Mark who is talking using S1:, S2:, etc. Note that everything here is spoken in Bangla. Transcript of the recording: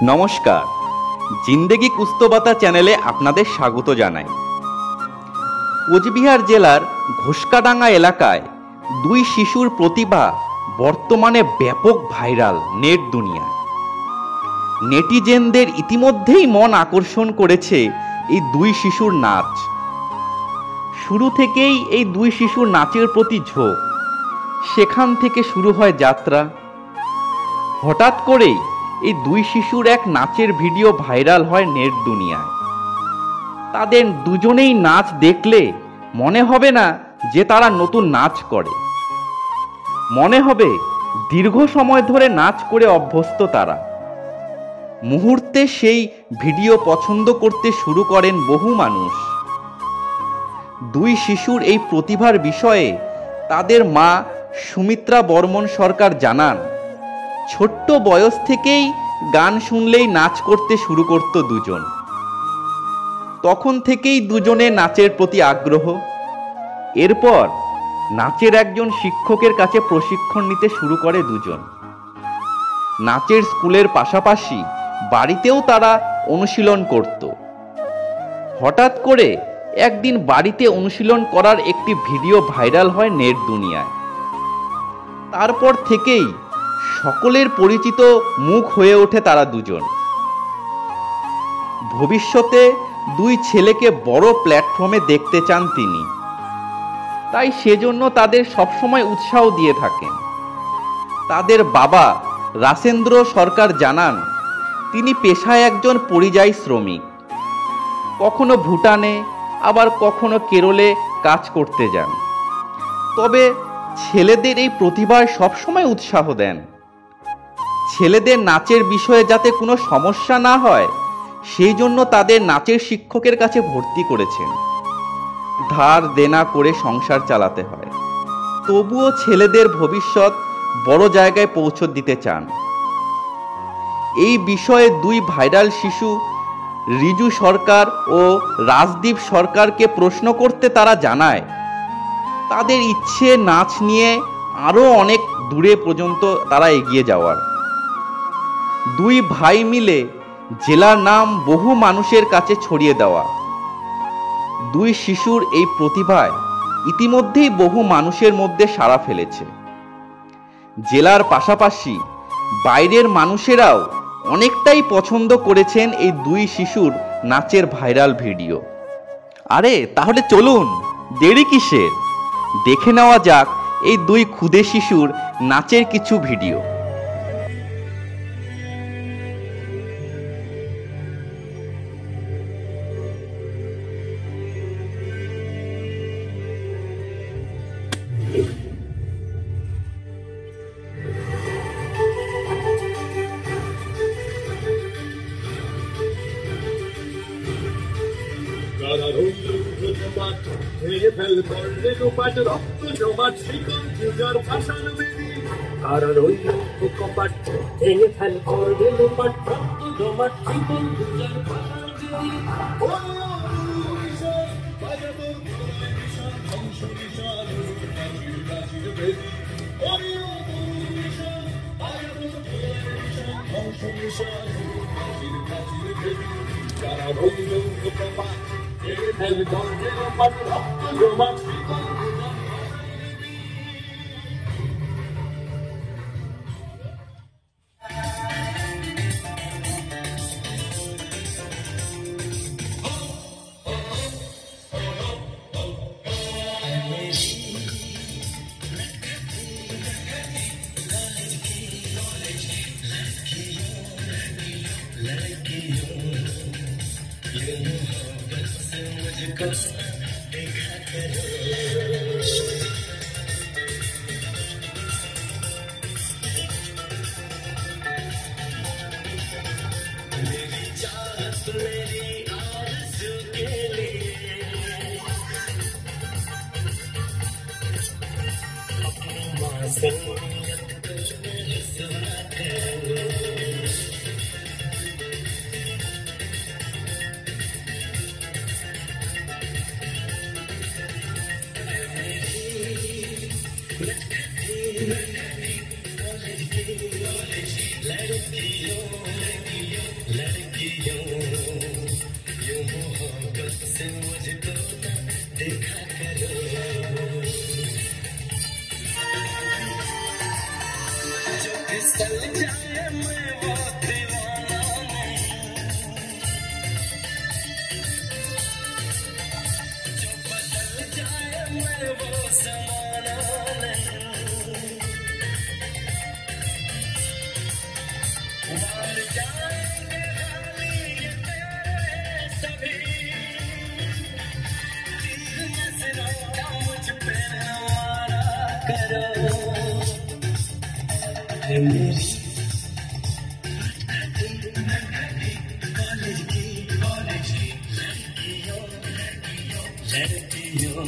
S1: নমস্কার, জিন্দেগি কুস্তবাতা চ্যানেলে আপনাদের স্বাগত জানাই। কোচবিহার জেলার ঘোষকাডাঙ্গা এলাকায় দুই শিশুর প্রতিভা বর্তমানে ব্যাপক ভাইরাল নেট দুনিয়ায়। নেটিজেনদের ইতিমধ্যেই মন আকর্ষণ করেছে এই দুই শিশুর নাচ। শুরু থেকেই এই দুই শিশুর নাচের প্রতি ঝোঁক, সেখান থেকে শুরু হয় যাত্রা। হঠাৎ করেই এই দুই শিশুর এক নাচের ভিডিও ভাইরাল হয় নেট দুনিয়ায়। তাদের দুজনেই নাচ দেখলে মনে হবে না যে তারা নতুন নাচ করে, মনে হবে দীর্ঘ সময় ধরে নাচ করে অভ্যস্ত তারা। মুহূর্তে সেই ভিডিও পছন্দ করতে শুরু করেন বহু মানুষ। দুই শিশুর এই প্রতিভার বিষয়ে তাদের মা সুমিত্রা বর্মন সরকার জানান, ছোট্ট বয়স থেকেই গান শুনলেই নাচ করতে শুরু করত দুজন। তখন থেকেই দুজনে নাচের প্রতি আগ্রহ। এরপর নাচের একজন শিক্ষকের কাছে প্রশিক্ষণ নিতে শুরু করে দুজন। নাচের স্কুলের পাশাপাশি বাড়িতেও তারা অনুশীলন করত। হঠাৎ করে একদিন বাড়িতে অনুশীলন করার একটি ভিডিও ভাইরাল হয় নেট দুনিয়ায়। তারপর থেকেই সকলের পরিচিত মুখ হয়ে ওঠে তারা দুজন। ভবিষ্যতে দুই ছেলেকে বড় প্ল্যাটফর্মে দেখতে চান তিনি, তাই সেজন্য তাদের সবসময় উৎসাহ দিয়ে থাকেন। তাদের বাবা রাসেন্দ্র সরকার জানান, তিনি পেশায় একজন পরিযায়ী শ্রমিক। কখনো ভুটানে আবার কখনো কেরলে কাজ করতে যান, তবে ছেলেদের এই প্রতিভায় সবসময় উৎসাহ দেন। ছেলেদের নাচের বিষয়ে যাতে কোনো সমস্যা না হয় সেই জন্য তাদের নাচের শিক্ষকের কাছে ভর্তি করেছেন। ধার দেনা করে সংসার চালাতে হয়, তবুও ছেলেদের ভবিষ্যৎ বড় জায়গায় পৌঁছে দিতে চান। এই বিষয়ে দুই ভাইরাল শিশু রিজু সরকার ও রাজদীপ সরকারকে প্রশ্ন করতে তারা জানায়, তাদের ইচ্ছে নাচ নিয়ে আরও অনেক দূরে পর্যন্ত তারা এগিয়ে যাওয়ার। দুই ভাই মিলে জেলার নাম বহু মানুষের কাছে ছড়িয়ে দেওয়া। দুই শিশুর এই প্রতিভায় ইতিমধ্যেই বহু মানুষের মধ্যে সাড়া ফেলেছে। জেলার পাশাপাশি বাইরের মানুষেরাও অনেকটাই পছন্দ করেছেন এই দুই শিশুর নাচের ভাইরাল ভিডিও। আরে তাহলে চলুন, দেরি কিসের? দেখে নেওয়া যাক এই দুই ক্ষুদে শিশুর নাচের কিছু ভিডিও।
S2: लड़कियों यूं मोहब्बत से मुझको ना देखा करो, जो फिसल जाए मैं वो दीवाना नहीं, जो बदल जाए मैं वो ज़माना नहीं, मार जाएंगे खाली ये तेरे सभी तीर नजरों का मुझ पे न मारा करो, मेरी कॉलेज की लड़कियों